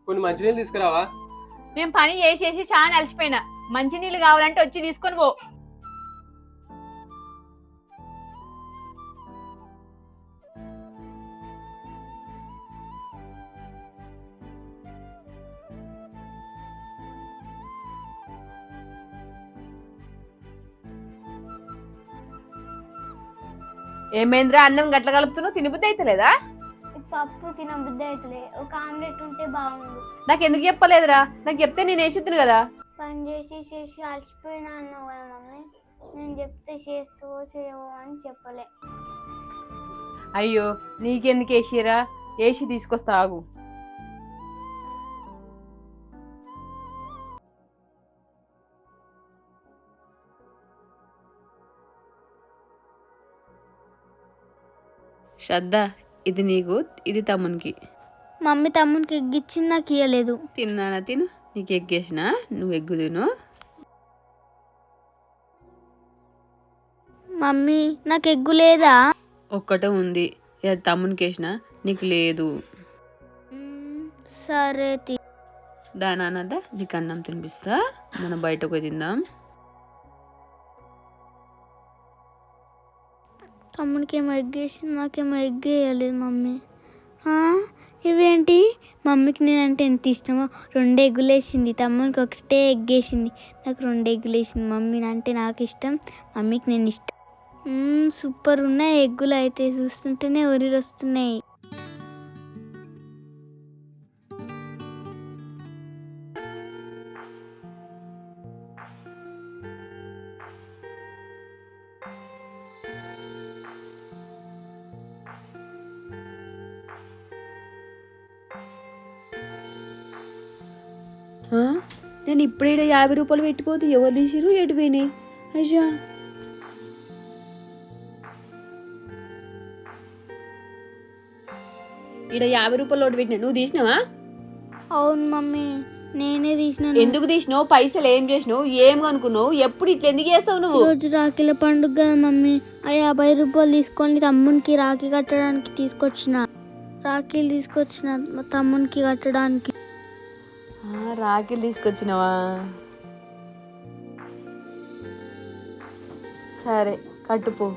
కొన్ని మంచినీళ్ళు తీసుకురావా? నేను పని చేసేసి చాలా అలసిపోయినా. మంచి నీళ్ళు కావాలంటే వచ్చి తీసుకొని పో. ఏమేంద్రా అన్నం గట్ల కలుపుతున్నావు? తినబుద్ధి అవుతలేదా? పప్పు తినబుద్ధి అవుతుంది. ఒక ఆమ్లెట్ ఉంటే బాగుండు. నాకు ఎందుకు చెప్పలేదురా? నాకు చెప్తే నేను వేసిద్దును కదా. పని చేసి చేసి అలసిపోయినా అన్నావు కదా మమ్మీ. నేను చెప్తే చేస్తావో చేయవో అని చెప్పలే. అయ్యో నీకెందుకు వేసిరా? వేసి తీసుకొస్తా ఆగు. శ్రద్ధ, ఇది నీకు, ఇది తమ్మునికి. మమ్మీ తమ్మునికి ఎగ్గిచ్చింది, నాకు ఇయ్యలేదు. తిన్నానా? తిను. నీకు ఎగ్గేసిన, నువ్వు ఎగ్గు తిను. మమ్మీ నాకు ఎగ్గు లేదా? ఒక్కటే ఉంది, ఇది తమ్మునికి వేసిన, నీకు లేదు. సరే దానానదా నీకు అన్నం తినిపిస్తా, మనం బయటకు పోయి తిందాం. తమ్మునికి ఏమో ఎగ్గేసింది, నాకేమో ఎగ్ వేయలేదు మమ్మీ. ఇవేంటి? మమ్మీకి నేనంటే ఎంత ఇష్టమో 2 ఎగ్గులు వేసింది, తమ్మునికి ఒకటే ఎగ్ వేసింది, నాకు 2 ఎగ్గులు వేసింది. మమ్మీ అంటే నాకు ఇష్టం, మమ్మీకి నేను ఇష్టం. సూపర్ ఉన్నాయి ఎగ్గులు అయితే, చూస్తుంటేనే ఊరిరి వస్తున్నాయి. నేను ఇప్పుడే 50 రూపాయలు పెట్టిపోతే ఎవరు తీసిరు? ఎటు పోయినాయి? అయ్యా, ఇక్కడ 50 రూపాయలు ఒకటి పెట్టినా, నువ్వు తీసినావా? అవును మమ్మీ, నేనే తీసిన. ఎందుకు తీసినావు? పైసలు ఏం చేసినావు? ఏం కొనుక్కున్నావు? ఎప్పుడు ఇట్లా ఎందుకు చేస్తావు నువ్వు? రోజు రాఖీల పండుగ కదా మమ్మీ, ఆ 50 రూపాయలు తీసుకొని తమ్మునికి రాఖీ కట్టడానికి తీసుకొచ్చిన. రాఖీలు తీసుకొచ్చిన మా తమ్మునికి కట్టడానికి. రాఖీలు తీసుకొచ్చినావా? సరే కట్టుపో.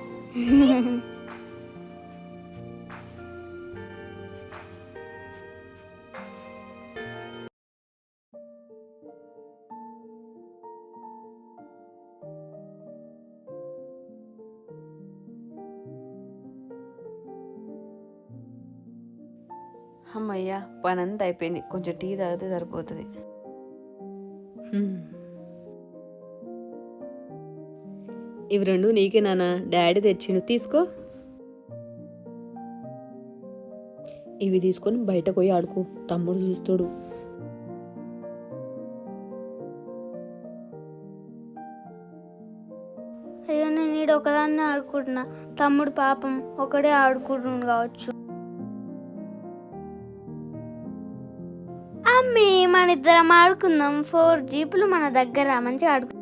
అమ్మయ్యా, పని అంతా అయిపోయింది. కొంచెం టీ తాగితే సరిపోతుంది. ఇవి 2 నీకే నాన్న, డాడీ తెచ్చిండు, తీసుకో. ఇవి తీసుకొని బయటకు పోయి ఆడుకో, తమ్ముడు చూస్తాడు. అయ్యో, నేను ఈడ ఒకదాన్ని ఆడుకుంటున్నా, తమ్ముడు పాపం ఒకడే ఆడుకుంటున్నాడు కావచ్చు. అమ్మీ, మన ఇద్దరం ఆడుకుందాం. 4 జీపులు మన దగ్గర, మంచిగా ఆడుకుందాం.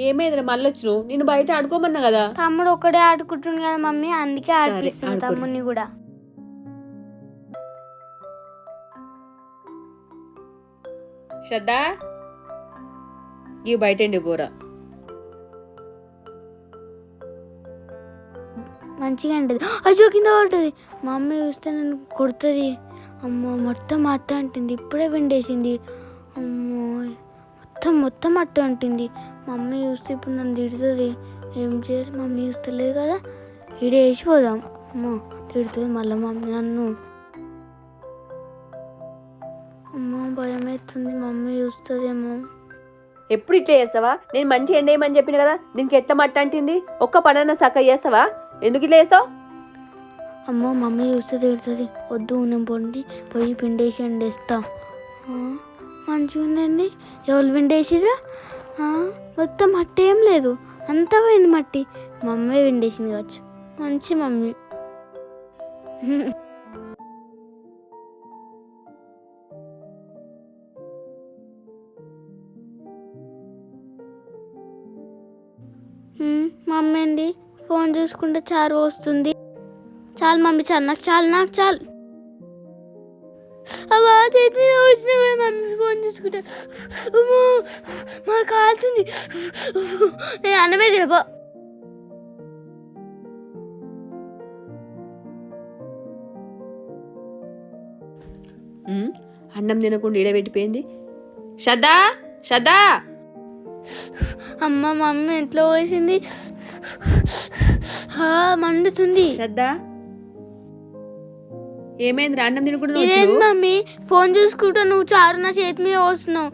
ఏమైందిరా మళ్ళొచ్చు? నేను బయట ఆడుకోమన్నా కదా. తమ్ముడు ఒకడే ఆడుకుంటుంది కదా మమ్మీ, అందుకే ఆడిపిస్తున్నా తమ్ముడిని కూడా. శ్రద్ధ, ఇవి బయట పోరా. మంచిగా ఉంటుంది. అయ్యో, కింద పడుతుంది. మమ్మీ చూస్తే నన్ను కొడుతుంది. అమ్మో, మొత్తం అట్ట అంటుంది. ఇప్పుడే విండేసింది. అమ్మో, మొత్తం అట్ట అంటుంది. మమ్మీ చూస్తే ఇప్పుడు నన్ను తిడుతుంది. ఏం చేయాలి? మమ్మీ చూస్తలేదు కదా, ఈడ వేసిపోదాం. అమ్మో, తిడుతుంది మళ్ళీ మమ్మీ నన్ను. అమ్మో, భయం అవుతుంది, మమ్మీ చూస్తుందేమో. ఎప్పుడు ఇట్లా చేస్తావా? నేను మంచి ఎండేయమని చెప్పిన కదా, దీనికి ఎట్లా మట్ట అంటుంది? ఒక్క పనన్నా సక్క చేస్తావా? ఎందుకు ఇట్లా చేస్తావు? అమ్మో, మమ్మీ చూస్తే తిడుతుంది. వద్దు, నేను పోయి పిండేసి ఎండేస్తా. మంచిగా ఉందండి. ఎవరు విండేసిరా? మొత్తం మట్టి ఏం లేదు, అంతా పోయింది మట్టి. మమ్మీ విండేసింది కావచ్చు. మంచి మమ్మీ. మమ్మీ ఏంది ఫోన్ చూసుకుంటే చారు వస్తుంది. చాలు మమ్మీ, చాలు, నాకు చాలు. చూసుకుంటా. అమ్మో, మా కాలుతుంది. నేను అన్నమే తినపో. అన్నం తినకుండా ఈడబెట్టిపోయింది. శ్రద్ధా శ్రద్ధా, అమ్మ మా అమ్మ ఇంట్లో పోసింది. మండుతుంది. శ్రద్ధా ఏమైంది? అన్నం తినకుండా ఇదేంటి మమ్మీ ఫోన్ చూసుకుంటా నువ్వు చారు నా చేతి మీద వస్తున్నావు.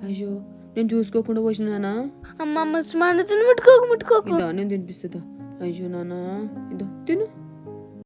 అయ్యో నేను చూసుకోకుండా పోసినానా? అమ్మ మస్తు మండుతుంది. ముట్టుకోకు. ఇదా నేను తినిపిస్తుందా? అయ్యో నానా ఇదో తిను.